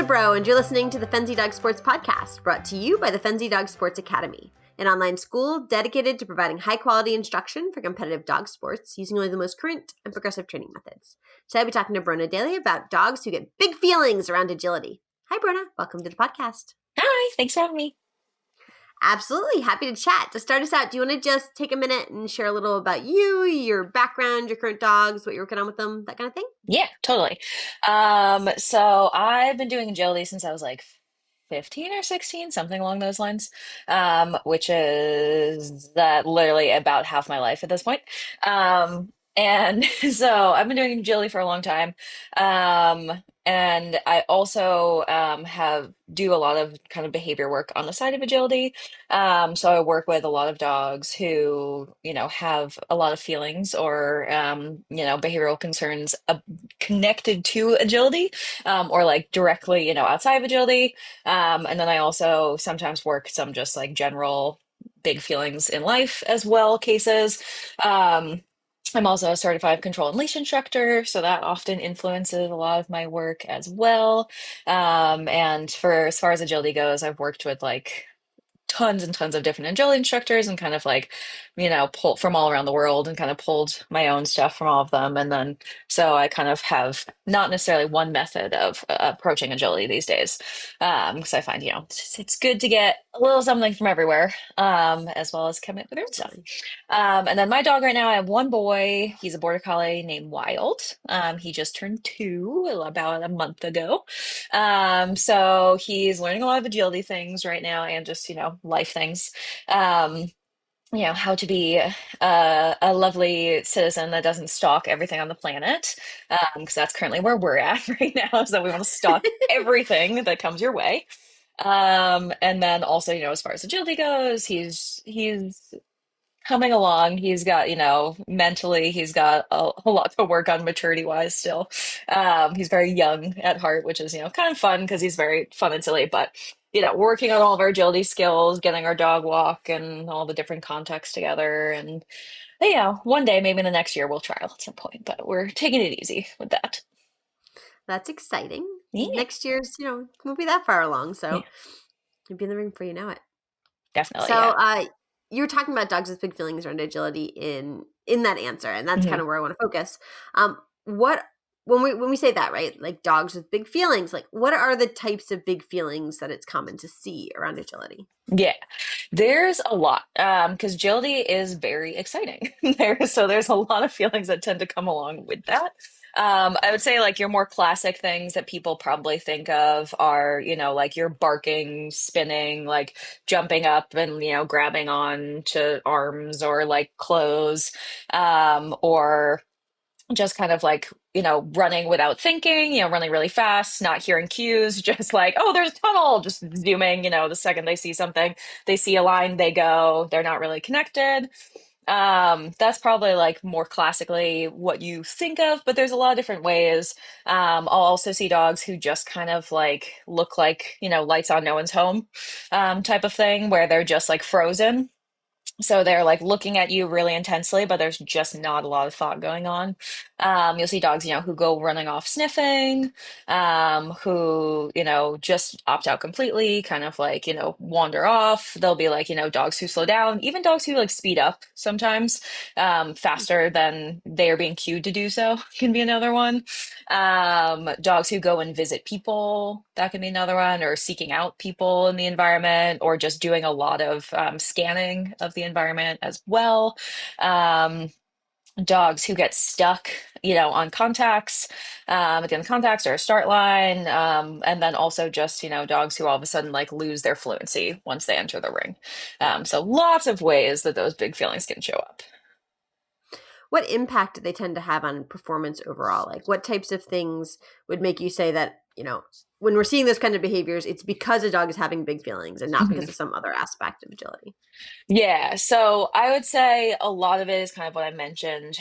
a bro, and you're listening to the Fenzy Dog Sports Podcast, brought to you by the Fenzy Dog Sports Academy, an online school dedicated to providing high-quality instruction for competitive dog sports using only the most current and progressive training methods. Today, I'll be talking to Bronagh Daly about dogs who get big feelings around agility. Hi, Bronagh. Welcome to the podcast. Hi, thanks for having me. Absolutely. Happy to chat. To start us out, do you want to just take a minute and share a little about you, your background, your current dogs, what you're working on with them, that kind of thing? Yeah, totally. So I've been doing agility since I was like 15 or 16, something along those lines, which is that literally about half my life at this point. And so I've been doing agility for a long time. And I also have do a lot of kind of behavior work on the side of agility. So I work with a lot of dogs who, have a lot of feelings or, behavioral concerns connected to agility, or like directly, outside of agility. And then I also sometimes work some just like general big feelings in life as well cases. I'm also a certified control and leash instructor, so that often influences a lot of my work as well. And for as far as agility goes, I've worked with like tons and tons of different agility instructors and kind of like, pull from all around the world and kind of pulled my own stuff from all of them. And then, so I kind of have not necessarily one method of approaching agility these days. Because I find, it's good to get a little something from everywhere, as well as come up with their own stuff. Absolutely. And then my dog right now, I have one boy. He's a border collie named Wild. He just turned 2 about a month ago. So he's learning a lot of agility things right now and just, life things. Um, how to be a lovely citizen that doesn't stalk everything on the planet. Because that's currently where we're at right now, is that we want to stalk everything that comes your way. And then also, as far as agility goes, he's coming along. He's got, mentally, he's got a lot to work on maturity wise still. He's very young at heart, which is, kind of fun because he's very fun and silly, but working on all of our agility skills, getting our dog walk and all the different contexts together. And, one day, maybe in the next year, we'll trial at some point, but we're taking it easy with that. That's exciting. Yeah, Next year's, won't be that far along, yeah, so you'll be in the ring before you know it. definitely. So, Yeah. you were talking about dogs with big feelings around agility in that answer, and that's Mhm. kind of where I want to focus. What when we say that, right? Like dogs with big feelings, like what are the types of big feelings that it's common to see around agility? Yeah, there's a lot because agility is very exciting. There's a lot of feelings that tend to come along with that. I would say like your more classic things that people probably think of are, like your barking, spinning, like jumping up and, grabbing on to arms or like clothes, or just kind of like, running without thinking, running really fast, not hearing cues, just like, oh, there's a tunnel, just zooming, the second they see something, they see a line, they go, they're not really connected. That's probably like more classically what you think of, but there's a lot of different ways. I'll also see dogs who just kind of like look like, lights on, no one's home, type of thing, where they're just like frozen. So they're like looking at you really intensely, but there's just not a lot of thought going on. You'll see dogs, who go running off sniffing, who, just opt out completely, kind of like, wander off. There'll be like, dogs who slow down, even dogs who like speed up sometimes, faster than they are being cued to do so can be another one. Dogs who go and visit people, that can be another one, or seeking out people in the environment, or just doing a lot of scanning of the environment as well. Um, Dogs who get stuck, on contacts, again, contacts or a start line, and then also just, dogs who all of a sudden like lose their fluency once they enter the ring. So lots of ways that those big feelings can show up. What impact do they tend to have on performance overall? Like what types of things would make you say that, when we're seeing those kind of behaviors, it's because a dog is having big feelings and not because of some other aspect of agility? Yeah, so I would say a lot of it is kind of what I mentioned,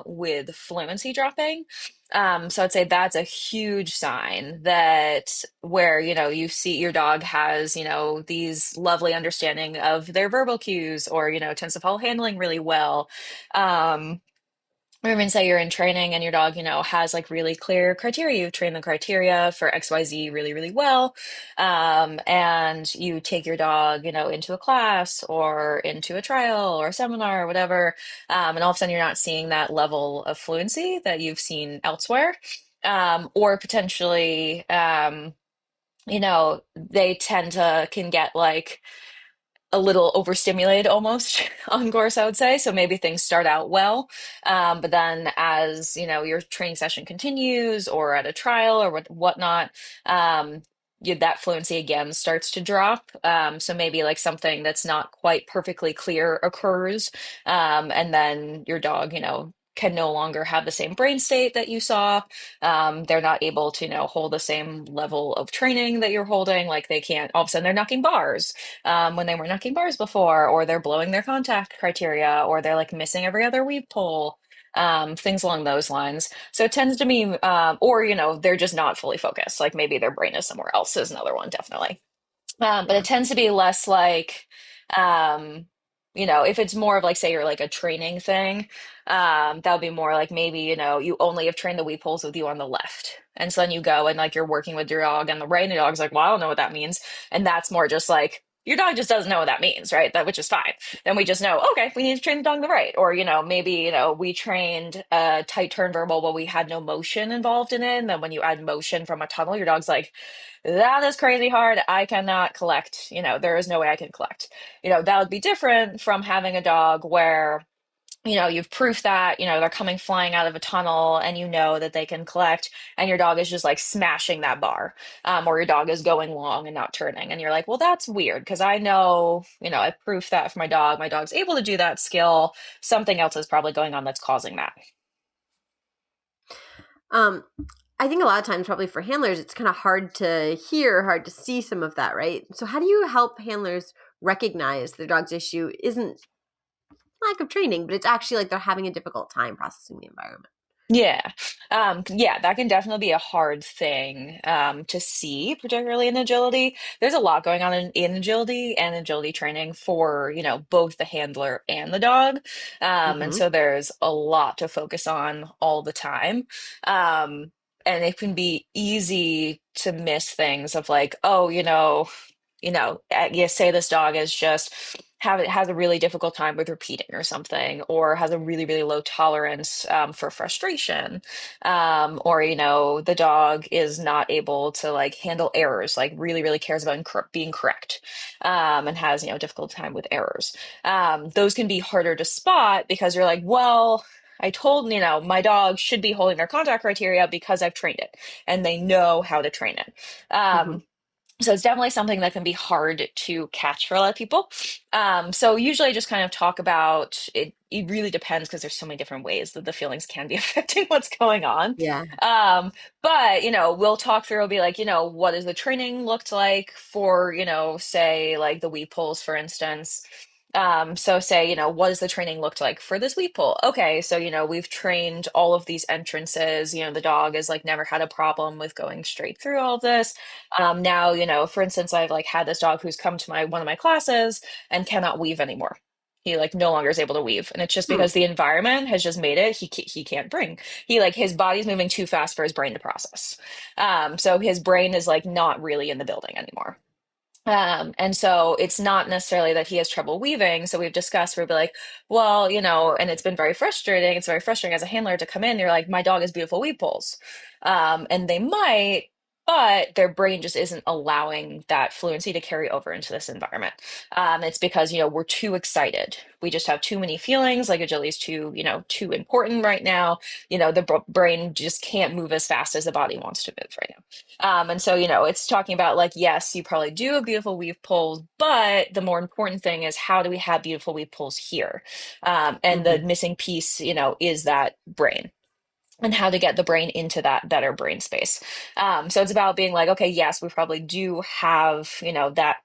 with fluency dropping. So I'd say that's a huge sign that where, you see your dog has, these lovely understanding of their verbal cues or, tends to follow handling really well. Um, or even say you're in training and your dog, has like really clear criteria. You've trained the criteria for XYZ really, really well. And you take your dog, into a class or into a trial or a seminar or whatever. And all of a sudden you're not seeing that level of fluency that you've seen elsewhere. Or potentially, they can get like a little overstimulated almost on course, I would say. So maybe things start out well, but then as your training session continues, or at a trial or whatnot, that fluency again starts to drop. So maybe like something that's not quite perfectly clear occurs, and then your dog, can no longer have the same brain state that you saw. They're not able to, hold the same level of training that you're holding. Like they can't, all of a sudden they're knocking bars when they were knocking bars before, or they're blowing their contact criteria, or they're like missing every other weave pull, things along those lines. So it tends to be, or, they're just not fully focused. Like maybe their brain is somewhere else is another one, definitely. But it Yeah. tends to be less like, um, if it's more of like, say you're like a training thing, that would be more like maybe, you only have trained the weave pulls with you on the left. And so then you go and like you're working with your dog on the right, and the dog's like, well, I don't know what that means. And that's more just like, your dog just doesn't know what that means, right? Which is fine. Then we just know, okay, we need to train the dog on the right. Or, maybe, we trained a tight turn verbal, but we had no motion involved in it. And then when you add motion from a tunnel, your dog's like, that is crazy hard. I cannot collect. There is no way I can collect. That would be different from having a dog where, you've proof that, they're coming flying out of a tunnel and you know that they can collect, and your dog is just like smashing that bar, or your dog is going long and not turning. And you're like, well, that's weird because I know, I proof that for my dog. My dog's able to do that skill. Something else is probably going on that's causing that. Um, I think a lot of times, probably for handlers, it's kind of hard to hear, hard to see some of that, right? So, how do you help handlers recognize their dog's issue isn't lack of training, but it's actually like they're having a difficult time processing the environment? Yeah. Yeah, that can definitely be a hard thing to see, particularly in agility. There's a lot going on in agility and agility training for, both the handler and the dog. And Mm-hmm. so there's a lot to focus on all the time. And it can be easy to miss things of like, oh, you say this dog is just has a really difficult time with repeating or something, or has a really, really low tolerance for frustration, or the dog is not able to like handle errors, like really, really cares about being correct, and has difficult time with errors. Those can be harder to spot because you're like, well, I told, my dog should be holding their contact criteria because I've trained it and they know how to train it. Mm-hmm. So it's definitely something that can be hard to catch for a lot of people. So usually I just kind of talk about it. It really depends because there's so many different ways that the feelings can be affecting what's going on. Yeah. Um, but we'll talk through. It'll be like, what does the training looked like for, say like the weave pulls, for instance. So say, what does the training looked like for this weave pull? Okay, so we've trained all of these entrances. The dog has like never had a problem with going straight through all of this. Now, for instance, I've like had this dog who's come to my one of my classes and cannot weave anymore. He like no longer is able to weave, and it's just Hmm. because the environment has just made it. He can't bring. He like his body's moving too fast for his brain to process. So his brain is like not really in the building anymore. And so it's not necessarily that he has trouble weaving. So we've discussed, we'll be like, well, and it's been very frustrating. It's very frustrating as a handler to come in. You're like, my dog has beautiful weave pulls. And they might, but their brain just isn't allowing that fluency to carry over into this environment. It's because, we're too excited. We just have too many feelings, like agility is too, too important right now. The brain just can't move as fast as the body wants to move right now. And so, it's talking about like, yes, you probably do have beautiful weave pulls, but the more important thing is how do we have beautiful weave pulls here? And the Mm-hmm. missing piece, is that brain and how to get the brain into that better brain space. So it's about being like, okay, yes, we probably do have, that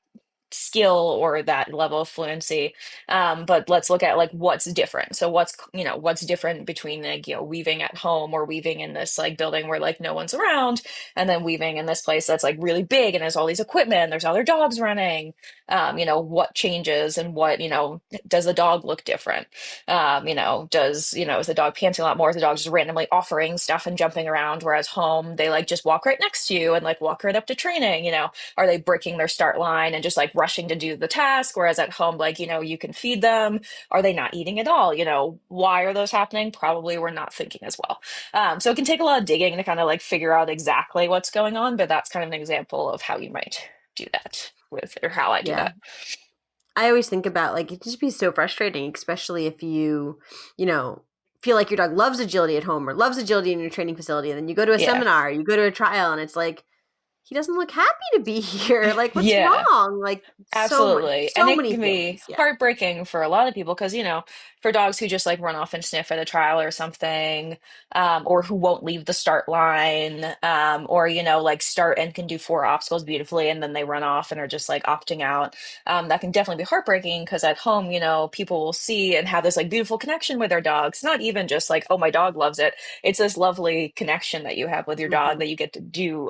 skill or that level of fluency. But let's look at like what's different. So what's different between like, weaving at home or weaving in this like building where like no one's around, and then weaving in this place that's like really big and there's all these equipment and there's other dogs running. What changes and does the dog look different? Is the dog panting a lot more? Is the dog just randomly offering stuff and jumping around? Whereas home, they like just walk right next to you and like walk right up to training. Are they breaking their start line and just like rushing to do the task? Whereas at home, like, you can feed them. Are they not eating at all? Why are those happening? Probably we're not thinking as well. So it can take a lot of digging to kind of like figure out exactly what's going on, but that's kind of an example of how you might do that or how I do Yeah. that. I always think about like it just be so frustrating, especially if you know, feel like your dog loves agility at home or loves agility in your training facility, and then you go to a Yeah. seminar, you go to a trial, and it's like he doesn't look happy to be here. Like, what's Yeah. wrong? Like, Absolutely. And so it many can be feelings. Yeah. heartbreaking for a lot of people because, for dogs who just like run off and sniff at a trial or something, or who won't leave the start line, or, like start and can do four obstacles beautifully and then they run off and are just like opting out. That can definitely be heartbreaking because at home, people will see and have this like beautiful connection with their dogs. Not even just like, oh, my dog loves it. It's this lovely connection that you have with your dog Hmm. that you get to do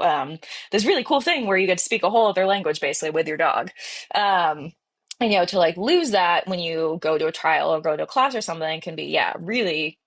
this really cool thing where you get to speak a whole other language basically with your dog. um to like lose that when you go to a trial or go to a class or something can be, yeah, really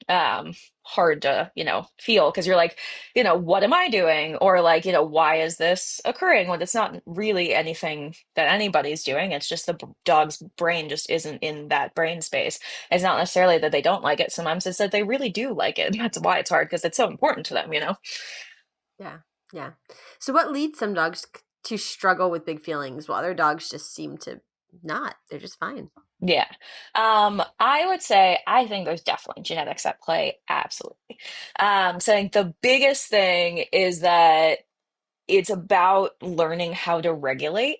hard to feel because you're like, what am I doing, or like, why is this occurring when it's not really anything that anybody's doing. It's just the dog's brain just isn't in that brain space. It's not necessarily that they don't like it. Sometimes it's that they really do like it. That's why it's hard, because it's so important to them. Yeah. Yeah. So, what leads some dogs to struggle with big feelings while other dogs just seem to not? They're just fine. Yeah. I would say I think there's definitely genetics at play. Absolutely. So I think the biggest thing is that it's about learning how to regulate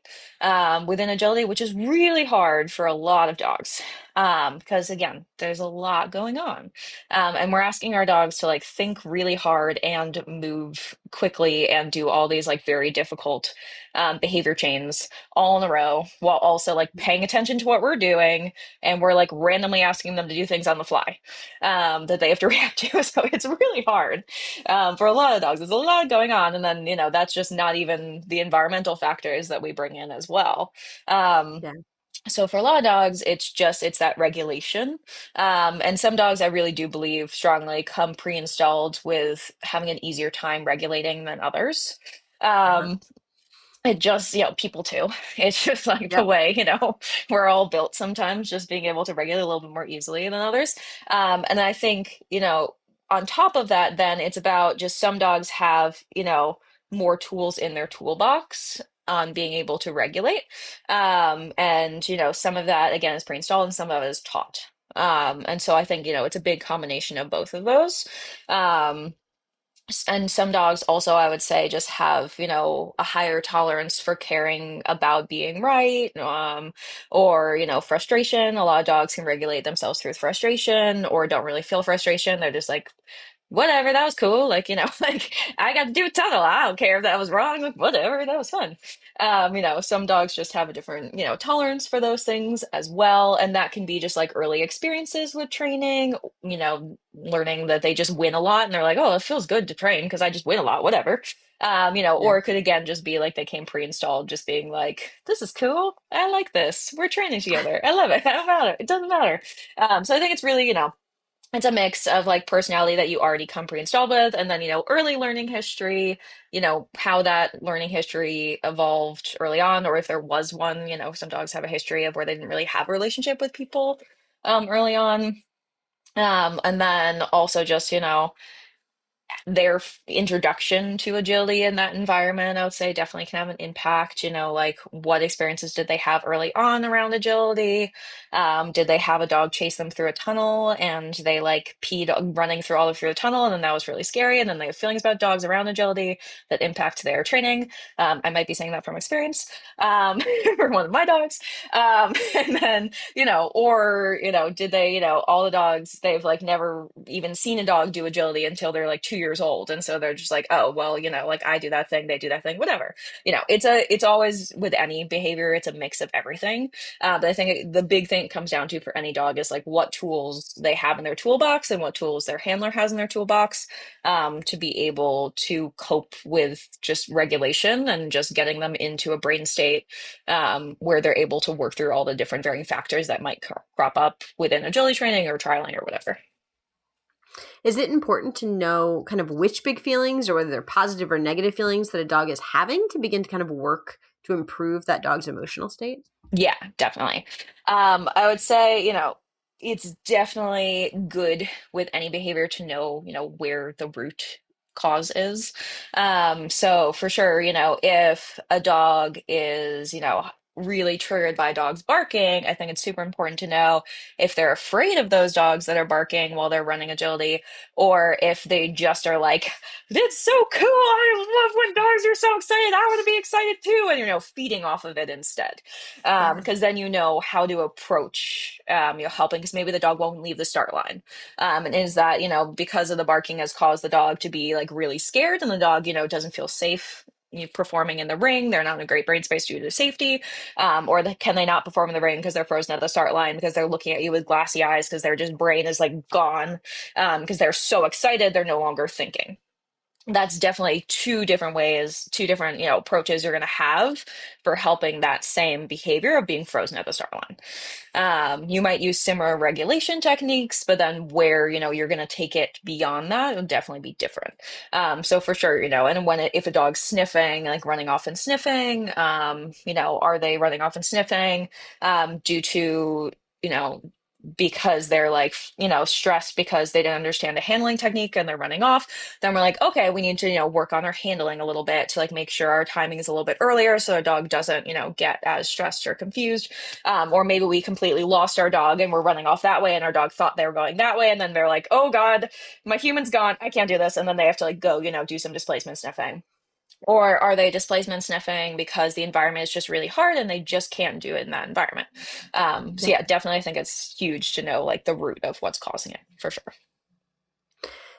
within agility, which is really hard for a lot of dogs. Because again, there's a lot going on. And we're asking our dogs to like think really hard and move quickly and do all these like very difficult behavior chains all in a row while also like paying attention to what we're doing. And we're like randomly asking them to do things on the fly that they have to react to. So it's really hard for a lot of dogs. There's a lot going on. And then, that's just not even the environmental factors that we bring in as well. Um, Yeah. so for a lot of dogs, it's that regulation. And some dogs I really do believe strongly come pre-installed with having an easier time regulating than others. Uh-huh. Um, it just, people too. It's just like the Yep. way, we're all built sometimes, just being able to regulate a little bit more easily than others. And I think, on top of that, then it's about just some dogs have, more tools in their toolbox on being able to regulate. And, some of that, again, is pre-installed and some of it is taught. And so I think, it's a big combination of both of those. Um, and some dogs also, I would say, just have, a higher tolerance for caring about being right, or, frustration. A lot of dogs can regulate themselves through frustration or don't really feel frustration. They're just like, whatever, that was cool. Like, like I got to do a tunnel. I don't care if that was wrong. Like, whatever, that was fun. Some dogs just have a different, tolerance for those things as well. And that can be just like early experiences with training, learning that they just win a lot and they're like, oh, it feels good to train because I just win a lot, whatever. Yeah. Or it could again just be like they came pre-installed, just being like, this is cool. I like this. We're training together. I love it. I don't matter. It doesn't matter. So I think it's really, it's a mix of like personality that you already come pre-installed with, and then, early learning history, how that learning history evolved early on, or if there was one, some dogs have a history of where they didn't really have a relationship with people early on. And then also just, their introduction to agility in that environment, I would say definitely can have an impact. Like what experiences did they have early on around agility? Did they have a dog chase them through a tunnel and they like peed running through all through the tunnel, and then that was really scary, and then they have feelings about dogs around agility that impact their training? I might be saying that from experience for one of my dogs. And then, did they, all the dogs, they've like never even seen a dog do agility until they're like 2 years years old. And so they're just like, oh, well, like I do that thing, they do that thing, whatever. It's always with any behavior, it's a mix of everything. But I think the big thing it comes down to for any dog is like what tools they have in their toolbox and what tools their handler has in their toolbox, to be able to cope with just regulation and just getting them into a brain state, where they're able to work through all the different varying factors that might crop up within agility training or trialing or whatever. Is it important to know kind of which big feelings or whether they're positive or negative feelings that a dog is having to begin to kind of work to improve that dog's emotional state? Yeah, definitely. I would say, it's definitely good with any behavior to know, where the root cause is. So for sure, if a dog is, really triggered by dogs barking, I think it's super important to know if they're afraid of those dogs that are barking while they're running agility, or if they just are like, it's so cool. I love when dogs are so excited. I want to be excited too. And, feeding off of it instead. Mhm. Because then you know how to approach, helping, because maybe the dog won't leave the start line. And is that, because of the barking has caused the dog to be like really scared, and the dog, doesn't feel safe performing in the ring. They're not in a great brain space due to safety. Or can they not perform in the ring because they're frozen at the start line because they're looking at you with glassy eyes because their just brain is like gone, because they're so excited they're no longer thinking. That's definitely two different ways, two different, approaches you're going to have for helping that same behavior of being frozen at the start line. You might use similar regulation techniques, but then where, you're going to take it beyond that, it'll definitely be different. So for sure, and if a dog's sniffing, like running off and sniffing, are they running off and sniffing, due to, you know, because they're like, stressed because they didn't understand the handling technique and they're running off, then we're like, okay, we need to, work on our handling a little bit to like make sure our timing is a little bit earlier so a dog doesn't, get as stressed or confused. Or maybe we completely lost our dog and we're running off that way and our dog thought they were going that way. And then they're like, oh God, my human's gone. I can't do this. And then they have to like go, do some displacement sniffing. Or are they displacement sniffing because the environment is just really hard and they just can't do it in that environment? So Yeah. yeah, definitely I think it's huge to know like the root of what's causing it for sure.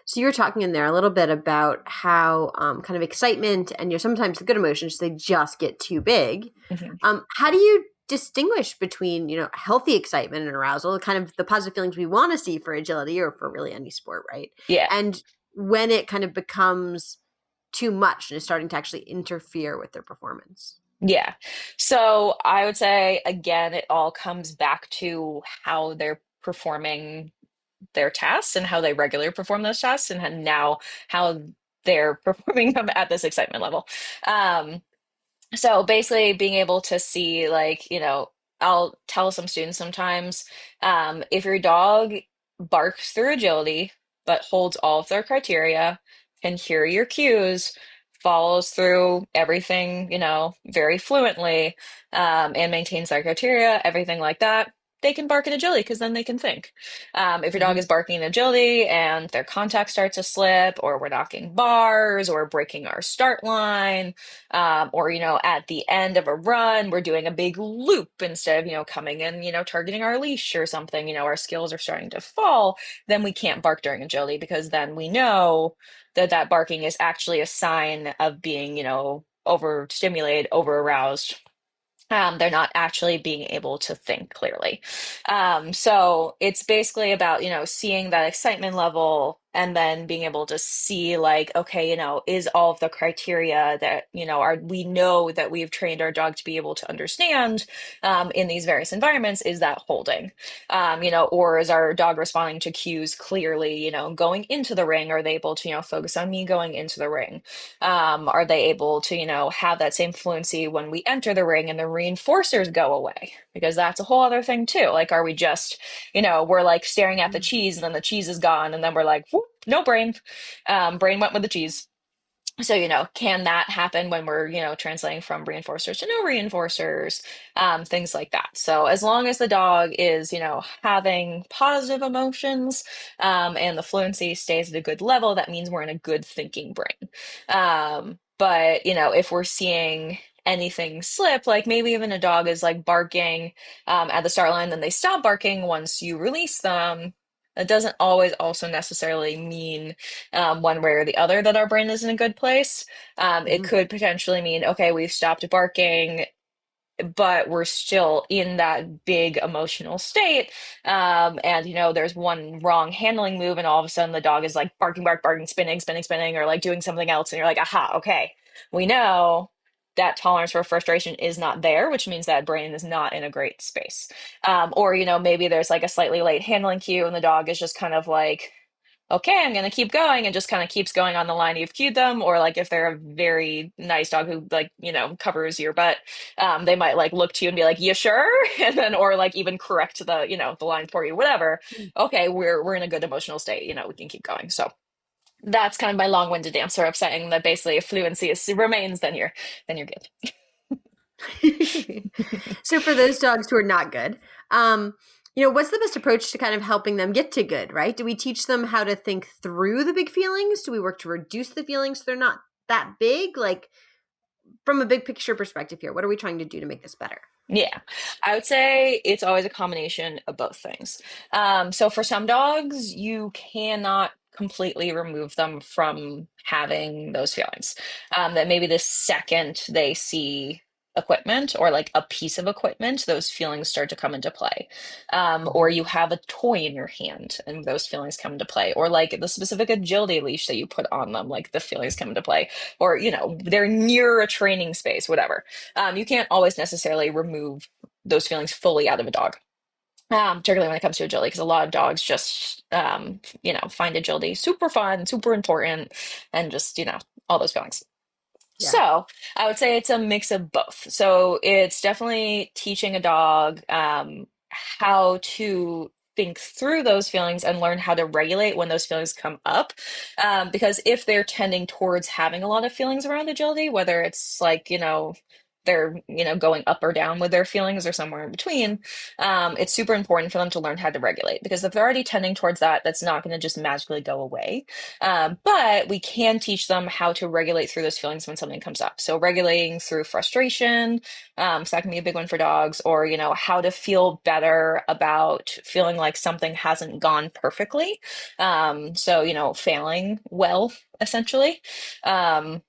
So you were talking in there a little bit about how kind of excitement and sometimes the good emotions, they just get too big. Mhm. How do you distinguish between, healthy excitement and arousal, kind of the positive feelings we want to see for agility or for really any sport, right? Yeah. And when it kind of becomes too much and is starting to actually interfere with their performance? Yeah. So I would say, again, it all comes back to how they're performing their tasks and how they regularly perform those tasks, and now how they're performing them at this excitement level. Um, so basically being able to see like, I'll tell some students sometimes, if your dog barks through agility, but holds all of their criteria, can hear your cues, follows through everything, very fluently, and maintains their criteria, everything like that, they can bark in agility because then they can think. If your dog Hmm. is barking in agility and their contact starts to slip, or we're knocking bars, or breaking our start line, or at the end of a run we're doing a big loop instead of coming in, targeting our leash or something, our skills are starting to fall, then we can't bark during agility, because then we know that that barking is actually a sign of being, overstimulated, over aroused. They're not actually being able to think clearly. So it's basically about, seeing that excitement level and then being able to see like, okay, is all of the criteria that, we know that we've trained our dog to be able to understand, in these various environments, is that holding? Or is our dog responding to cues clearly, going into the ring? Are they able to, focus on me going into the ring? Are they able to, have that same fluency when we enter the ring and the reinforcers go away? Because that's a whole other thing too. Like, are we just, we're like staring at the cheese and then the cheese is gone and then we're like, whoop, no brain. Brain went with the cheese. So, can that happen when we're, translating from reinforcers to no reinforcers, things like that. So as long as the dog is, having positive emotions, and the fluency stays at a good level, that means we're in a good thinking brain. But, if we're seeing anything slip, like maybe even a dog is like barking, at the start line, then they stop barking once you release them, It doesn't always also necessarily mean one way or the other that our brain is in a good place. It Hmm. could potentially mean, okay, we've stopped barking, but we're still in that big emotional state. And there's one wrong handling move, and all of a sudden the dog is like barking, barking, spinning, spinning, spinning, or like doing something else. And you're like, aha, okay, we know that tolerance for frustration is not there, which means that brain is not in a great space. Or, maybe there's like a slightly late handling cue, and the dog is just kind of like, okay, I'm gonna keep going, and just kind of keeps going on the line you've cued them. Or like if they're a very nice dog who like, covers your butt, they might like look to you and be like, you sure? And then, or like even correct the line for you, whatever. Okay, we're in a good emotional state, we can keep going. So that's kind of my long-winded answer of saying that basically if fluency remains, then you're good. So for those dogs who are not good, what's the best approach to kind of helping them get to good, right? Do we teach them how to think through the big feelings? Do we work to reduce the feelings so they're not that big? Like from a big picture perspective here, what are we trying to do to make this better? Yeah, I would say it's always a combination of both things. So for some dogs, you cannot completely remove them from having those feelings. That maybe the second they see equipment or like a piece of equipment, those feelings start to come into play. Or Mhm. you have a toy in your hand and those feelings come into play. Or like the specific agility leash that you put on them, like the feelings come into play. Or, they're near a training space, whatever. You can't always necessarily remove those feelings fully out of a dog. Particularly when it comes to agility, because a lot of dogs just, find agility super fun, super important, and just, all those feelings. Yeah. So I would say it's a mix of both. So it's definitely teaching a dog how to think through those feelings and learn how to regulate when those feelings come up. Because if they're tending towards having a lot of feelings around agility, whether it's like, they're, going up or down with their feelings or somewhere in between, it's super important for them to learn how to regulate. Because if they're already tending towards that, that's not going to just magically go away. But we can teach them how to regulate through those feelings when something comes up. So regulating through frustration, so that can be a big one for dogs, or how to feel better about feeling like something hasn't gone perfectly. So failing well, essentially. Um,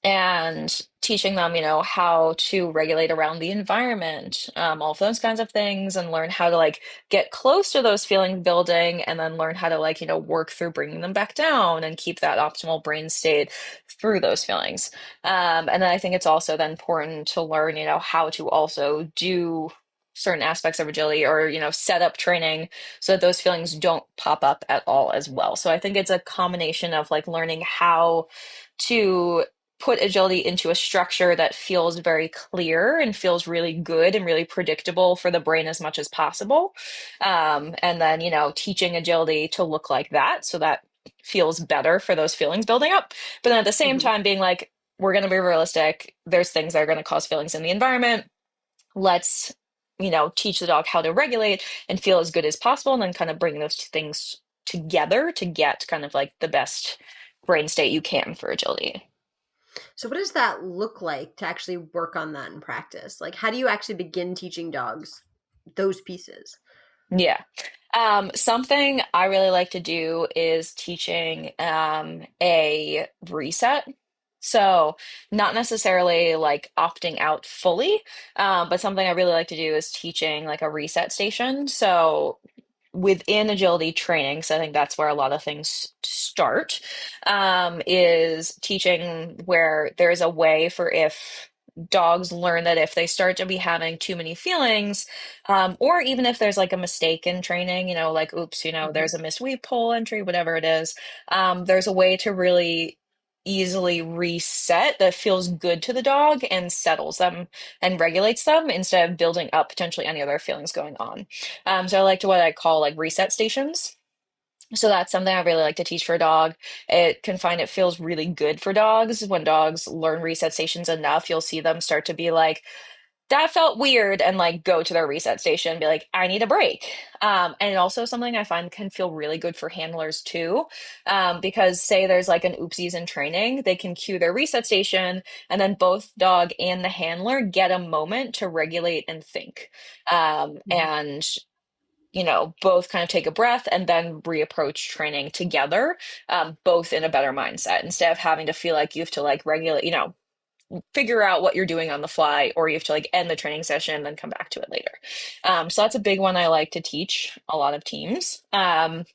and teaching them, how to regulate around the environment, all of those kinds of things, and learn how to like get close to those feeling building, and then learn how to like, work through bringing them back down and keep that optimal brain state through those feelings. And then I think it's also then important to learn, how to also do certain aspects of agility or, set up training so that those feelings don't pop up at all as well. So I think it's a combination of like learning how to put agility into a structure that feels very clear and feels really good and really predictable for the brain as much as possible. And then, teaching agility to look like that so that feels better for those feelings building up. But then at the same Hmm. time, being like, we're going to be realistic. There's things that are going to cause feelings in the environment. Let's, teach the dog how to regulate and feel as good as possible. And then kind of bring those two things together to get kind of like the best brain state you can for agility. So what does that look like to actually work on that in practice? Like how do you actually begin teaching dogs those pieces? Yeah. Something I really like to do is teaching a reset. So, not necessarily like opting out fully, but something I really like to do is teaching like a reset station. So, within agility training, so I think that's where a lot of things start, is teaching where there's a way for if dogs learn that if they start to be having too many feelings, or even if there's like a mistake in training, like, oops, Hmm. there's a missed weave pole entry, whatever it is, there's a way to really easily reset that feels good to the dog and settles them and regulates them instead of building up potentially any other feelings going on. So I like to what I call like reset stations. So that's something I really like to teach for a dog. It can find it feels really good for dogs. When dogs learn reset stations enough, you'll see them start to be like, that felt weird, and like go to their reset station and be like, I need a break. And also something I find can feel really good for handlers too. Because say there's like an oopsies in training, they can cue their reset station, and then both dog and the handler get a moment to regulate and think. Hmm. And both kind of take a breath and then reapproach training together, both in a better mindset instead of having to feel like you have to like regulate, figure out what you're doing on the fly, or you have to like end the training session and then come back to it later. So that's a big one I like to teach a lot of teams. And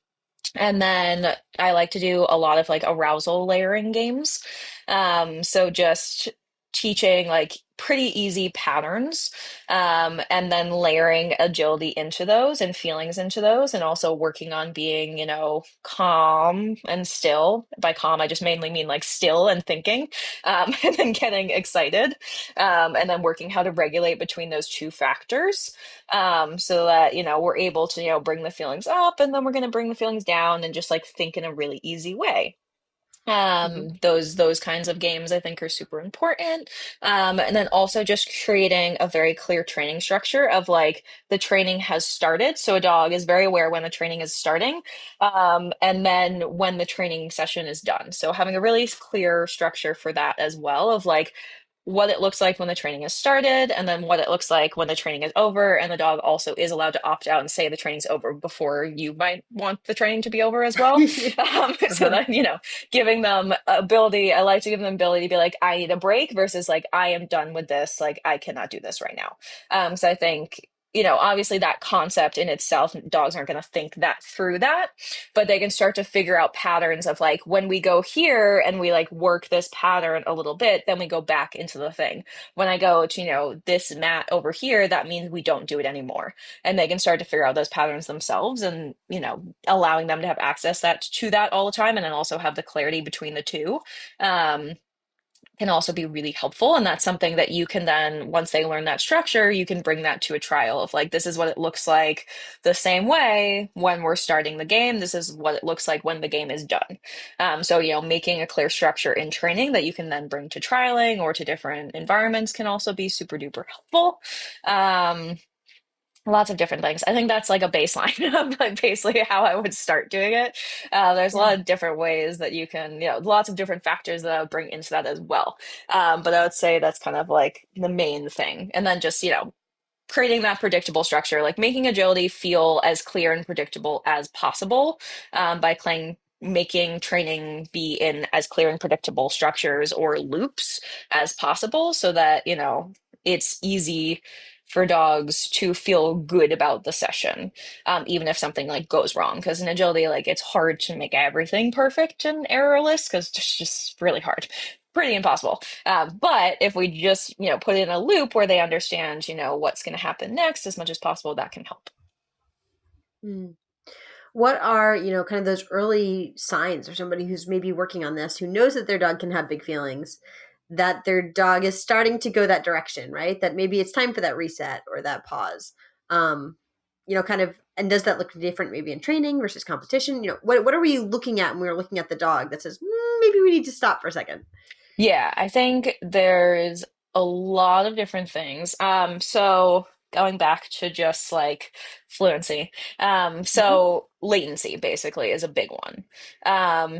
then I like to do a lot of like arousal layering games. So just teaching like pretty easy patterns, and then layering agility into those and feelings into those, and also working on being, calm and still. By calm, I just mainly mean like still and thinking, and then getting excited, and then working how to regulate between those two factors, so that we're able to bring the feelings up, and then we're going to bring the feelings down, and just like think in a really easy way. Hmm. Those kinds of games I think are super important. And then also just creating a very clear training structure of like the training has started, so a dog is very aware when the training is starting, and then when the training session is done, so having a really clear structure for that as well, of like what it looks like when the training is started, and then what it looks like when the training is over. And the dog also is allowed to opt out and say the training's over before you might want the training to be over as well. So Uh-huh. then, giving them ability, I like to give them ability to be like, I need a break, versus like, I am done with this. Like, I cannot do this right now. So I think, obviously that concept in itself, dogs aren't going to think that through that, but they can start to figure out patterns of like, when we go here and we like work this pattern a little bit, then we go back into the thing. When I go to, this mat over here, that means we don't do it anymore. And they can start to figure out those patterns themselves, and, allowing them to have access to that all the time, and then also have the clarity between the two. Um, can also be really helpful. And that's something that you can then, once they learn that structure, you can bring that to a trial of like, this is what it looks like the same way when we're starting the game. This is what it looks like when the game is done. So, making a clear structure in training that you can then bring to trialing or to different environments can also be super duper helpful. Lots of different things. I think that's like a baseline of like basically how I would start doing it. There's a Yeah. lot of different ways that you can, lots of different factors that I would bring into that as well. But I would say that's kind of like the main thing. And then just, creating that predictable structure, like making agility feel as clear and predictable as possible, by making training be in as clear and predictable structures or loops as possible, so that, it's easy for dogs to feel good about the session, even if something like goes wrong. Because in agility, like it's hard to make everything perfect and errorless, because it's just really hard, pretty impossible. But if we just, put it in a loop where they understand, what's going to happen next as much as possible, that can help. Mm. What are, kind of those early signs for somebody who's maybe working on this, who knows that their dog can have big feelings, that their dog is starting to go that direction, right? That maybe it's time for that reset or that pause. Um, kind of, and does that look different maybe in training versus competition? What are we looking at when we're looking at the dog that says, maybe we need to stop for a second? Yeah, I think there's a lot of different things. So going back to just like fluency. Hmm. So latency basically is a big one.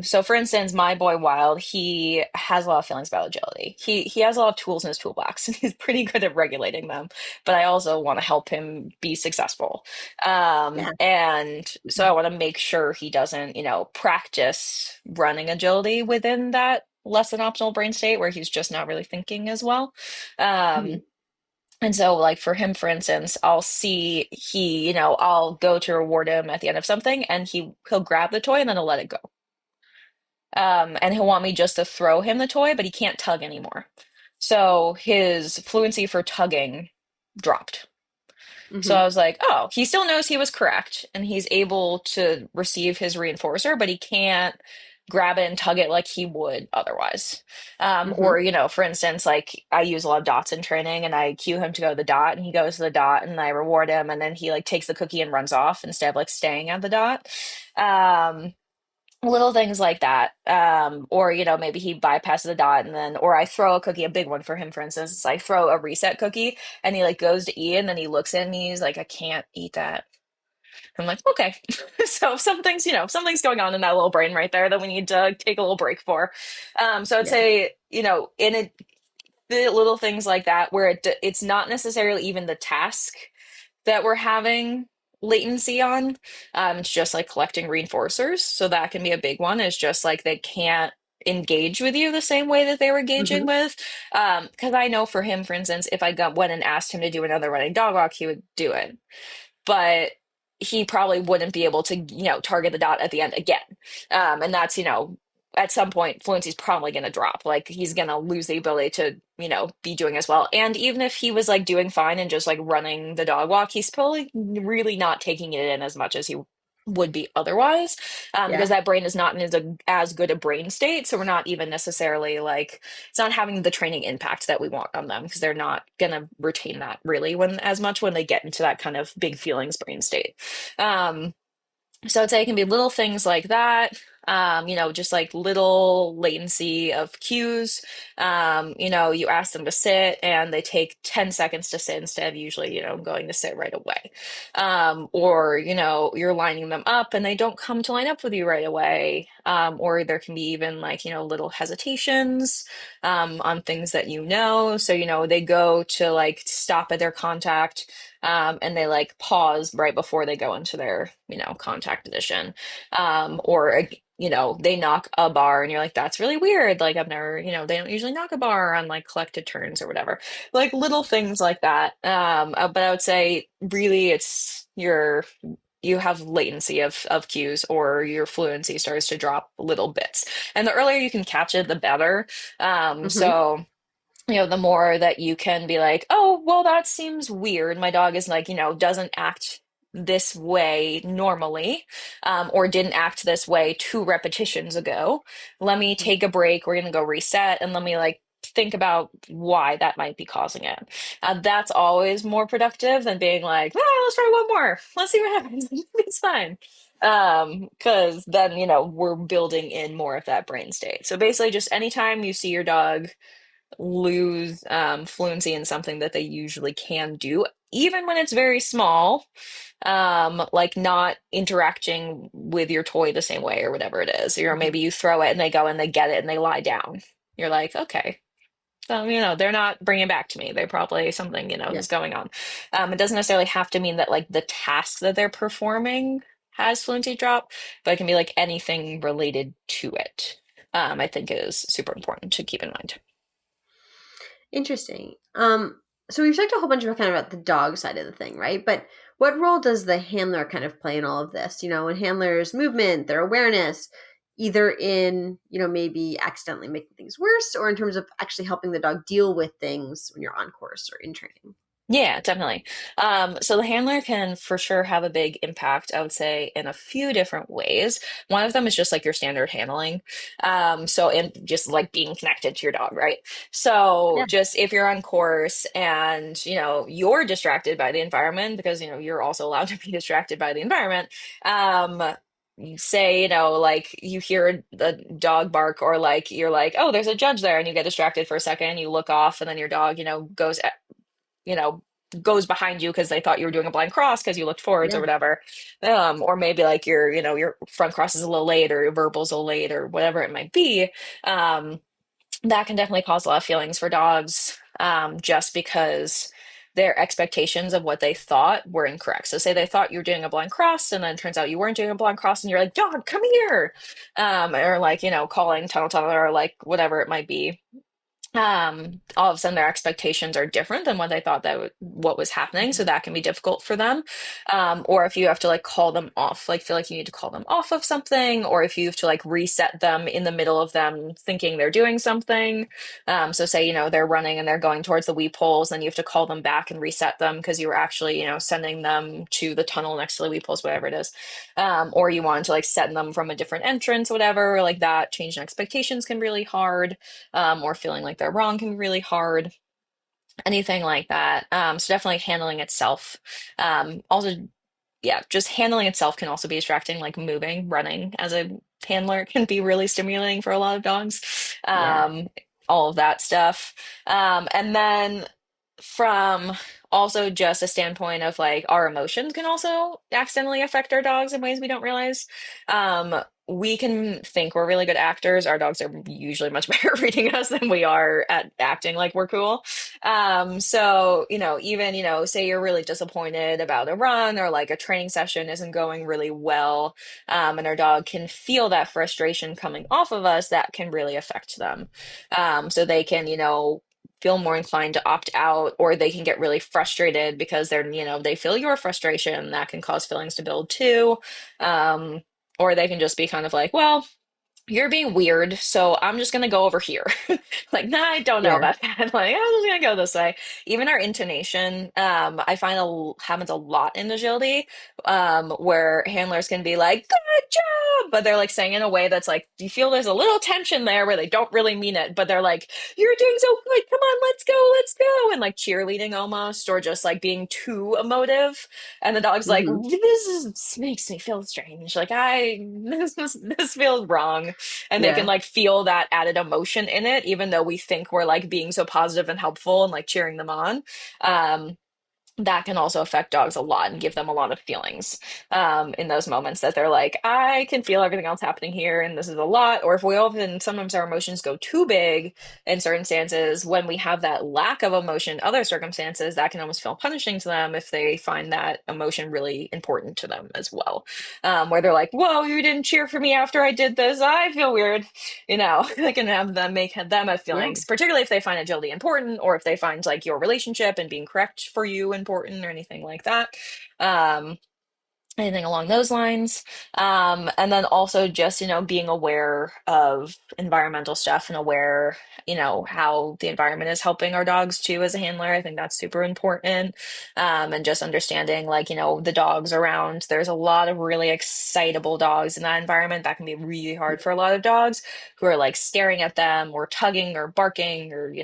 So for instance, my boy Wild, he has a lot of feelings about agility. He has a lot of tools in his toolbox, and he's pretty good at regulating them. But I also want to help him be successful. Yeah. And so I want to make sure he doesn't, practice running agility within that less than optimal brain state where he's just not really thinking as well. Mhm. Um, and so, like for him, for instance, I'll see I'll go to reward him at the end of something, and he'll grab the toy and then he'll let it go. And he'll want me just to throw him the toy, but he can't tug anymore. So his fluency for tugging dropped. So I Mhm. was like, oh, he still knows he was correct, and he's able to receive his reinforcer, but he can't grab it and tug it like he would otherwise. Or, Mhm. for instance, like I use a lot of dots in training, and I cue him to go to the dot, and he goes to the dot, and I reward him, and then he like takes the cookie and runs off instead of like staying at the dot. Um, Little things like that. Or, maybe he bypasses the dot, and then, or I throw a cookie, a big one for him, for instance, is I throw a reset cookie, and he like goes to eat it, and then he looks at me, he's like, I can't eat that. I'm like, okay. So something's going on in that little brain right there that we need to take a little break for. So I'd Yeah. say, in it, the little things like that where it's not necessarily even the task that we're having latency on. It's just like collecting reinforcers. So that can be a big one. It's just like they can't engage with you the same way that they were engaging Hmm. with. Because I know for him, for instance, if I went and asked him to do another running dog walk, he would do it. But he probably wouldn't be able to, target the dot at the end again. And that's, at some point, fluency's probably going to drop. Like he's going to lose the ability to, be doing as well. And even if he was like doing fine and just like running the dog walk, he's probably really not taking it in as much as he would be otherwise, because Yeah. that brain is not in as good a brain state. So we're not even necessarily like it's not having the training impact that we want on them because they're not going to retain that really when as much when they get into that kind of big feelings brain state. Um, so I'd say it can be little things like that. Just like little latency of cues. You ask them to sit and they take 10 seconds to sit instead of usually, going to sit right away. Or, you're lining them up and they don't come to line up with you right away. Or there can be even like, little hesitations on things that So, they go to like stop at their contact and they like pause right before they go into their, contact position. Or, they knock a bar and you're like, that's really weird. Like, I've never, they don't usually knock a bar on like collected turns or whatever. Like little things like that. But I would say really you have latency of cues or your fluency starts to drop little bits. And the earlier you can catch it, the better. Hmm. So the more that you can be like, oh, well, that seems weird. My dog is like, doesn't act this way normally, or didn't act this way 2 repetitions ago. Let me take a break. We're gonna go reset and let me like think about why that might be causing it. That's always more productive than being like, oh, let's try one more. Let's see what happens. It's fine. Because then, we're building in more of that brain state. So basically, just anytime you see your dog lose fluency in something that they usually can do, even when it's very small, like not interacting with your toy the same way or whatever it is. Or maybe you throw it and they go and they get it and they lie down. You're like, okay. So, they're not bringing it back to me. They're probably something, Yeah. is going on. It doesn't necessarily have to mean that like the task that they're performing has fluency drop, but it can be like anything related to it. I think is super important to keep in mind. Interesting. So we've talked a whole bunch about kind of about the dog side of the thing, right? But what role does the handler kind of play in all of this? And handlers' movement, their awareness, either in, maybe accidentally making things worse or in terms of actually helping the dog deal with things when you're on course or in training. Yeah, definitely. So the handler can for sure have a big impact, I would say, in a few different ways. One of them is just like your standard handling. And just like being connected to your dog, right? So Yeah. just if you're on course and, you're distracted by the environment because, you're also allowed to be distracted by the environment. You say, like you hear the dog bark or like you're like, oh, there's a judge there and you get distracted for a second, you look off and then your dog, you know, goes behind you because they thought you were doing a blind cross because you looked forwards or Yeah. whatever. Or maybe like your front cross is a little late or your verbal's a little late or whatever it might be. Um, that can definitely cause a lot of feelings for dogs, just because their expectations of what they thought were incorrect. So say they thought you were doing a blind cross and then it turns out you weren't doing a blind cross and you're like, dog, come here. Or like, calling tunnel tunnel or like whatever it might be. All of a sudden their expectations are different than what they thought what was happening, so Mhm. that can be difficult for them. Or if you have to like call them off, like feel like you need to call them off of something, or if you have to like reset them in the middle of them thinking they're doing something. So say they're running and they're going towards the weep holes, then you have to call them back and reset them because you were actually sending them to the tunnel next to the weep holes, whatever it is. Or you wanted to like set them from a different entrance, whatever, like that change in expectations can be really hard, or feeling like they're wrong can be really hard, anything like that. So definitely handling itself. Also, yeah, just handling itself can also be distracting, like moving, running as a handler can be really stimulating for a lot of dogs. Yeah. All of that stuff. And then from also just a standpoint of like our emotions can also accidentally affect our dogs in ways we don't realize. we can think we're really good actors. Our dogs are usually much better at reading us than we are at acting like we're cool. So, even, say you're really disappointed about a run or like a training session isn't going really well, and our dog can feel that frustration coming off of us, that can really affect them. So they can, feel more inclined to opt out, or they can get really frustrated because they feel your frustration. That can cause feelings to build too. Um, or they can just be kind of like, well, you're being weird, so I'm just gonna go over here. Like, nah, I don't know Yeah. about that. Like, I'm just gonna go this way. Even our intonation, I find happens a lot in agility, where handlers can be like, "Good job," but they're like saying in a way that's like, you feel there's a little tension there where they don't really mean it, but they're like, "You're doing so good. Come on, let's go," and like cheerleading almost, or just like being too emotive. And the dog's like, Hmm. this makes me feel strange. Like this feels wrong, and they can Yeah. like feel that added emotion in it, even though we think we're like being so positive and helpful and like cheering them on. um that can also affect dogs a lot and give them a lot of feelings, in those moments that they're like, I can feel everything else happening here, and this is a lot. Or if we often, sometimes our emotions go too big in certain stances, when we have that lack of emotion in other circumstances, that can almost feel punishing to them if they find that emotion really important to them as well. Where they're like, whoa, you didn't cheer for me after I did this, I feel weird. They can have them make them have Yeah. feelings, particularly if they find agility important, or if they find like your relationship and being correct for you important, or anything like that. Um, Anything along those lines. And then also just, being aware of environmental stuff and aware, how the environment is helping our dogs too as a handler. I think that's super important. And just understanding, like, the dogs around. There's a lot of really excitable dogs in that environment that can be really hard for a lot of dogs who are like staring at them or tugging or barking or,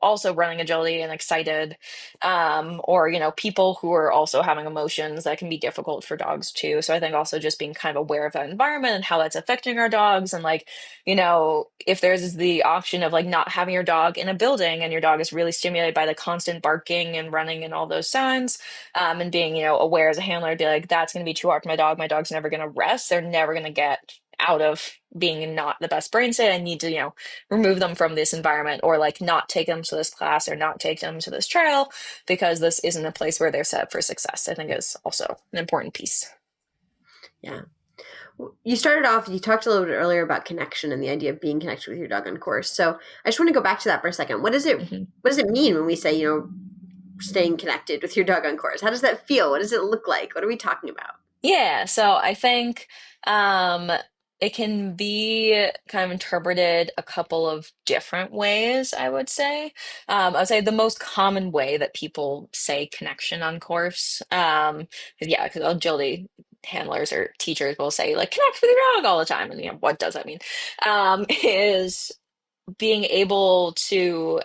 also running agility and excited. Or, people who are also having emotions that can be difficult for dogs too. So I think also just being kind of aware of that environment and how that's affecting our dogs. And like, if there's the option of like not having your dog in a building and your dog is really stimulated by the constant barking and running and all those signs, and being, aware as a handler to be like, that's going to be too hard for my dog. My dog's never going to rest. They're never going to get out of being not the best brain state. I need to, remove them from this environment, or like not take them to this class or not take them to this trail, because this isn't a place where they're set up for success. I think is also an important piece. Yeah. You started off, you talked a little bit earlier about connection and the idea of being connected with your dog on course. So I just want to go back to that for a second. Mhm. What does it mean when we say, staying connected with your dog on course? How does that feel? What does it look like? What are we talking about? Yeah, so I think um, it can be kind of interpreted a couple of different ways, I would say. I would say the most common way that people say connection on course, yeah, because agility handlers or teachers will say like connect with your dog all the time, and what does that mean? Is being able to,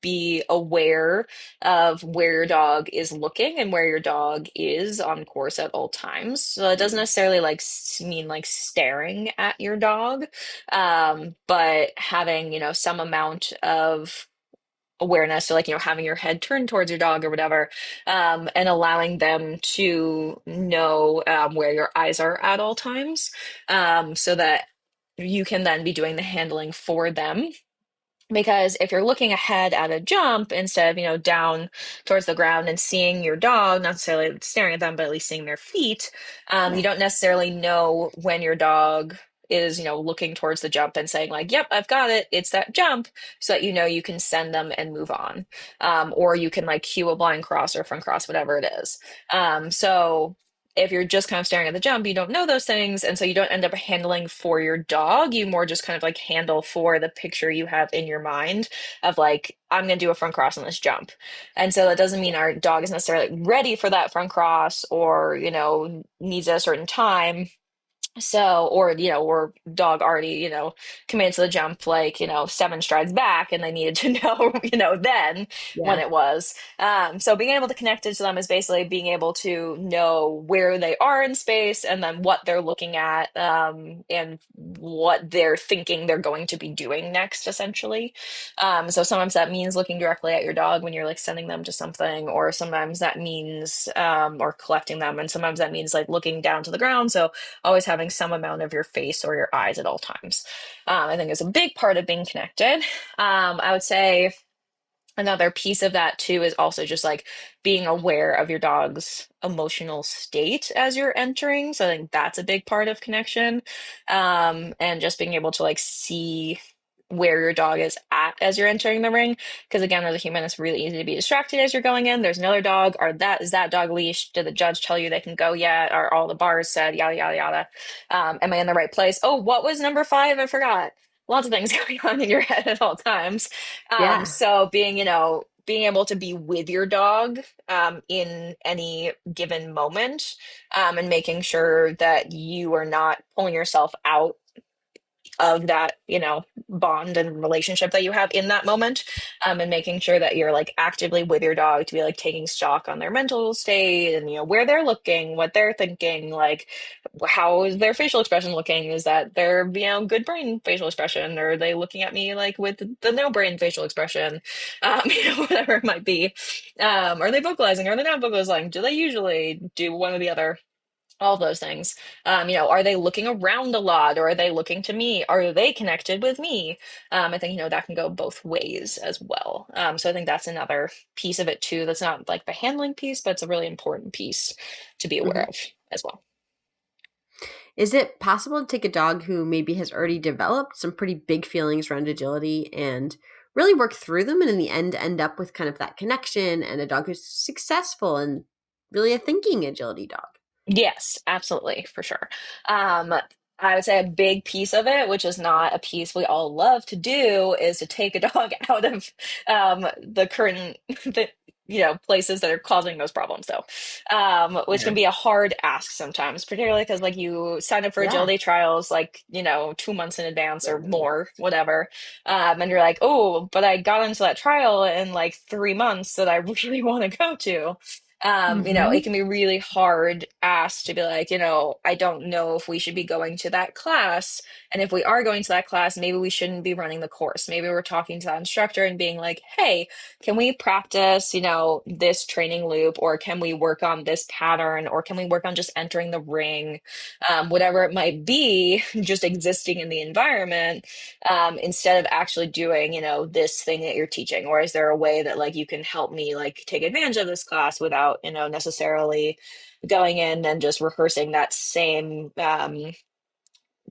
be aware of where your dog is looking and where your dog is on course at all times. So it doesn't necessarily like mean like staring at your dog, but having, some amount of awareness. So like, having your head turned towards your dog or whatever, and allowing them to know, where your eyes are at all times, so that you can then be doing the handling for them. Because if you're looking ahead at a jump instead of, down towards the ground and seeing your dog, not necessarily staring at them, but at least seeing their feet, you Yeah. don't necessarily know when your dog is, looking towards the jump and saying like, yep, I've got it. It's that jump, so that, you can send them and move on. Or you can like cue a blind cross or front cross, whatever it is. So if you're just kind of staring at the jump, you don't know those things. And so you don't end up handling for your dog. You more just kind of like handle for the picture you have in your mind of like, I'm going to do a front cross on this jump. And so that doesn't mean our dog is necessarily ready for that front cross, or, needs a certain time. So, or dog already, committed to the jump, like, 7 strides back, and they needed to know, then when Yeah. it was. So being able to connect it to them is basically being able to know where they are in space, and then what they're looking at, and what they're thinking they're going to be doing next, essentially. So sometimes that means looking directly at your dog when you're like sending them to something, or sometimes that means, or collecting them, and sometimes that means like looking down to the ground. So always having controlling some amount of your face or your eyes at all times. I think is a big part of being connected. I would say another piece of that too is also just like being aware of your dog's emotional state as you're entering. So I think that's a big part of connection. And just being able to like see where your dog is at as you're entering the ring. Because again, as a human, it's really easy to be distracted as you're going in. There's another dog. Is that dog leashed? Did the judge tell you they can go yet? Are all the bars said? Yada yada yada. Am I in the right place? Oh, what was number five? I forgot. Lots of things going on in your head at all times. Yeah. So being able to be with your dog in any given moment, and making sure that you are not pulling yourself out of that, bond and relationship that you have in that moment, and making sure that you're like actively with your dog to be like taking stock on their mental state and where they're looking, what they're thinking, like how is their facial expression looking? Is that their good brain facial expression, or are they looking at me like with the no brain facial expression? Whatever it might be. Are they vocalizing? Are they not vocalizing? Do they usually do one or the other? All those things. Are they looking around a lot, or are they looking to me? Are they connected with me? I think, that can go both ways as well. So I think that's another piece of it too. That's not like the handling piece, but it's a really important piece to be aware Hmm. of as well. Is it possible to take a dog who maybe has already developed some pretty big feelings around agility and really work through them, and in the end up with kind of that connection and a dog who's successful and really a thinking agility dog? Yes, absolutely, for sure. Um, I would say a big piece of it, which is not a piece we all love to do, is to take a dog out of the current places that are causing those problems, though, which Yeah. can be a hard ask sometimes, particularly because like you sign up for Yeah. agility trials like 2 months in advance or more, whatever, and you're like, oh, but I got into that trial in like 3 months that I really want to go to. It Hmm. can be really hard asked to be like, I don't know if we should be going to that class. And if we are going to that class, maybe we shouldn't be running the course. Maybe we're talking to that instructor and being like, hey, can we practice, this training loop, or can we work on this pattern, or can we work on just entering the ring? Whatever it might be, just existing in the environment, instead of actually doing, this thing that you're teaching? Or is there a way that like you can help me like take advantage of this class without, necessarily going in and just rehearsing that same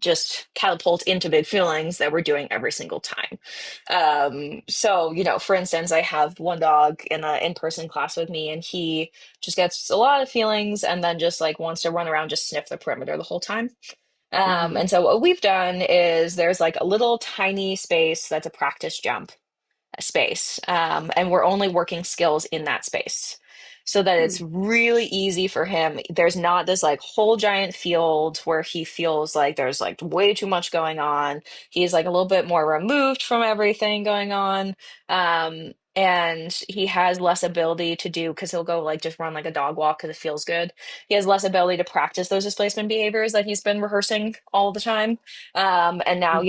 just catapult into big feelings that we're doing every single time. So, for instance, I have one dog in a in-person class with me, and he just gets a lot of feelings and then just like wants to run around, just sniff the perimeter the whole time. Hmm. And so what we've done is there's like a little tiny space that's a practice jump space. And we're only working skills in that space so that it's really easy for him. There's not this like whole giant field where he feels like there's like way too much going on. He's like a little bit more removed from everything going on. And he has less ability to do, because he'll go like just run like a dog walk because it feels good. He has less ability to practice those displacement behaviors that he's been rehearsing all the time. And now,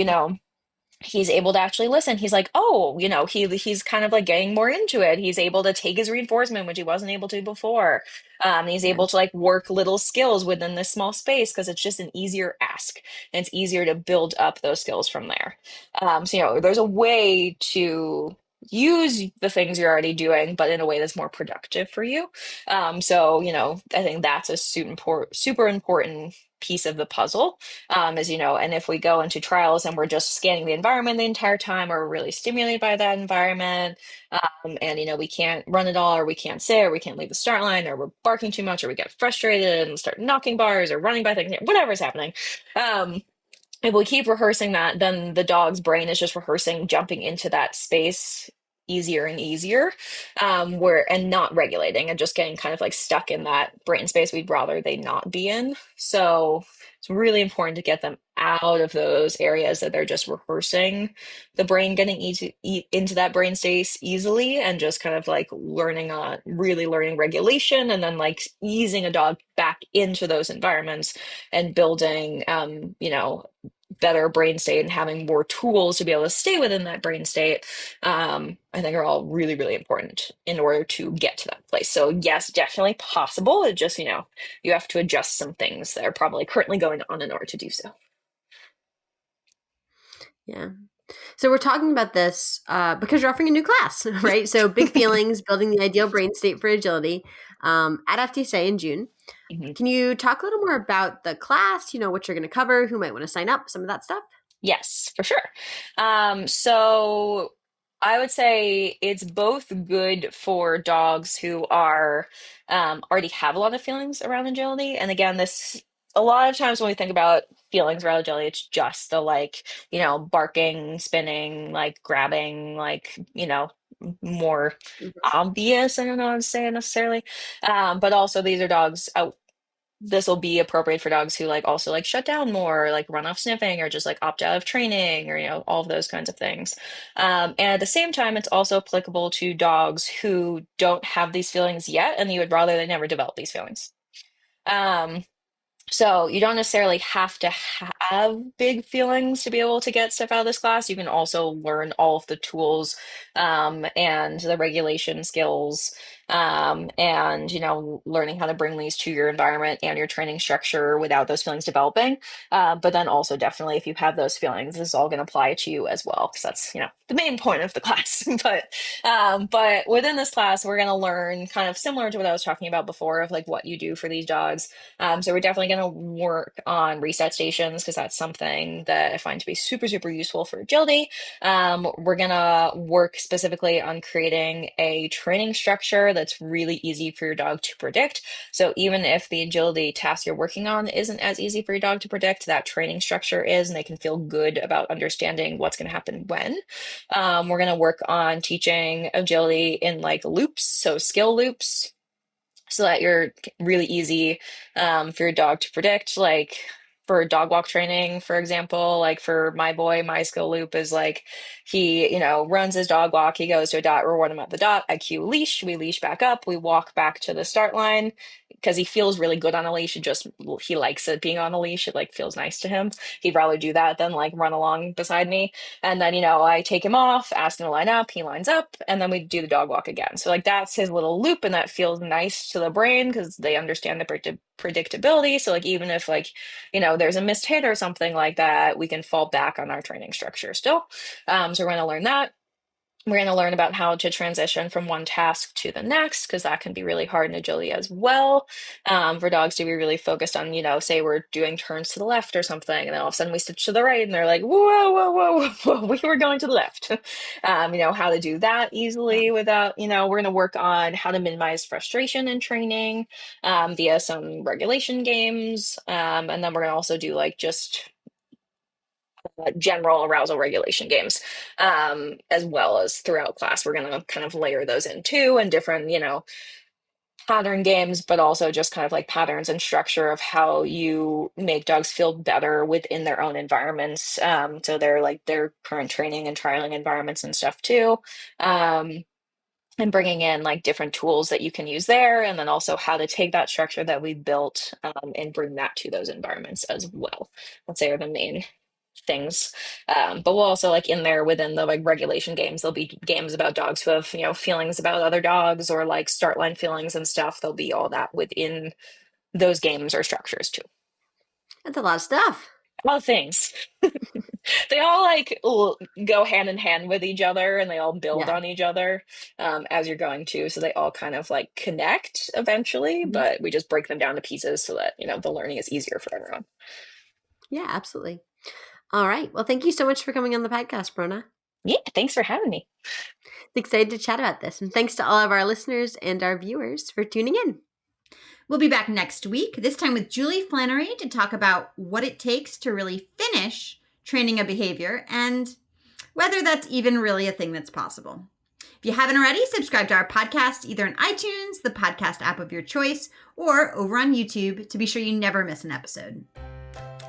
he's able to actually listen. He's like, oh, he's kind of like getting more into it. He's able to take his reinforcement, which he wasn't able to before. He's Yeah. able to like work little skills within this small space because it's just an easier ask, and it's easier to build up those skills from there. So there's a way to use the things you're already doing, but in a way that's more productive for you. So I think that's a super important piece of the puzzle, is and if we go into trials and we're just scanning the environment the entire time, or we're really stimulated by that environment, and we can't run it all, or we can't sit, or we can't leave the start line, or we're barking too much, or we get frustrated and start knocking bars or running by things, whatever's happening. If we keep rehearsing that, then the dog's brain is just rehearsing jumping into that space easier and easier, where and not regulating and just getting kind of like stuck in that brain space we'd rather they not be in. So it's really important to get them out of those areas that they're just rehearsing the brain getting into that brain space easily, and just kind of like really learning regulation, and then like easing a dog back into those environments and building better brain state and having more tools to be able to stay within that brain state, I think are all really, really important in order to get to that place. So yes, definitely possible. It just, you have to adjust some things that are probably currently going on in order to do so. Yeah. So we're talking about this because you're offering a new class, right? So big feelings, building the ideal brain state for agility at FDSA in June. Mhm. Can you talk a little more about the class, what you're going to cover, who might want to sign up, some of that stuff? Yes, for sure. So I would say it's both good for dogs who are already have a lot of feelings around agility. And again, this a lot of times when we think about feelings around agility, it's just the like, barking, spinning, like grabbing, like, more Mhm. obvious. I don't know how to say it necessarily. But also these are dogs this will be appropriate for dogs who like also like shut down more, like run off sniffing, or just like opt out of training, or all of those kinds of things. And at the same time, it's also applicable to dogs who don't have these feelings yet, and you would rather they never develop these feelings. Um, so you don't necessarily have to have big feelings to be able to get stuff out of this class. You can also learn all of the tools and the regulation skills and learning how to bring these to your environment and your training structure without those feelings developing. But then also definitely if you have those feelings, this is all going to apply to you as well because that's the main point of the class. But within this class, we're going to learn kind of similar to what I was talking about before of like what you do for these dogs. So we're definitely going to work on reset stations because that's something that I find to be super, super useful for agility. We're going to work specifically on creating a training structure that's really easy for your dog to predict. So even if the agility task you're working on isn't as easy for your dog to predict, that training structure is, and they can feel good about understanding what's going to happen when. We're going to work on teaching agility in like loops, so skill loops, so that you're really easy for your dog to predict. Like for dog walk training, for example, like for my boy, my skill loop is like he, runs his dog walk, he goes to a dot, reward him at the dot, I cue leash, we leash back up, we walk back to the start line because he feels really good on a leash. He likes it being on a leash. It like feels nice to him. He'd rather do that than like run along beside me. And then, I take him off, ask him to line up, he lines up, and then we do the dog walk again. So like that's his little loop, and that feels nice to the brain because they understand the predictability. So like even if like, there's a missed hit or something like that, we can fall back on our training structure still. So we're going to learn that. We're going to learn about how to transition from one task to the next, because that can be really hard in agility as well. For dogs to be really focused on, say we're doing turns to the left or something, and then all of a sudden we switch to the right, and they're like, whoa, whoa, whoa, whoa, we were going to the left. How to do that Yeah. easily without, we're going to work on how to minimize frustration in training via some regulation games. And then we're going to also do like just general arousal regulation games, as well as throughout class. We're going to kind of layer those in too, and different, pattern games, but also just kind of like patterns and structure of how you make dogs feel better within their own environments. So they're like their current training and trialing environments and stuff too. And bringing in like different tools that you can use there, and then also how to take that structure that we built and bring that to those environments as well. Let's say are the main things. But we'll also like in there within the like regulation games, there'll be games about dogs who have, feelings about other dogs or like start line feelings and stuff. There'll be all that within those games or structures too. That's a lot of stuff. A lot of things. They all like go hand in hand with each other, and they all build Yeah. on each other as you're going to. So they all kind of like connect eventually, Mhm. but we just break them down to pieces so that, the learning is easier for everyone. Yeah, absolutely. All right. Well, thank you so much for coming on the podcast, Bronagh. Yeah, thanks for having me. Excited to chat about this. And thanks to all of our listeners and our viewers for tuning in. We'll be back next week, this time with Julie Flannery to talk about what it takes to really finish training a behavior and whether that's even really a thing that's possible. If you haven't already, subscribe to our podcast either in iTunes, the podcast app of your choice, or over on YouTube to be sure you never miss an episode.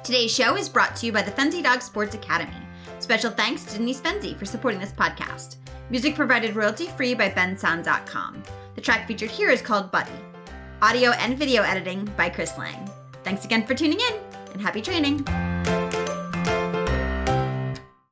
Today's show is brought to you by the Fenzi Dog Sports Academy. Special thanks to Denise Fenzi for supporting this podcast. Music provided royalty-free by bensound.com. The track featured here is called Buddy. Audio and video editing by Chris Lang. Thanks again for tuning in, and happy training!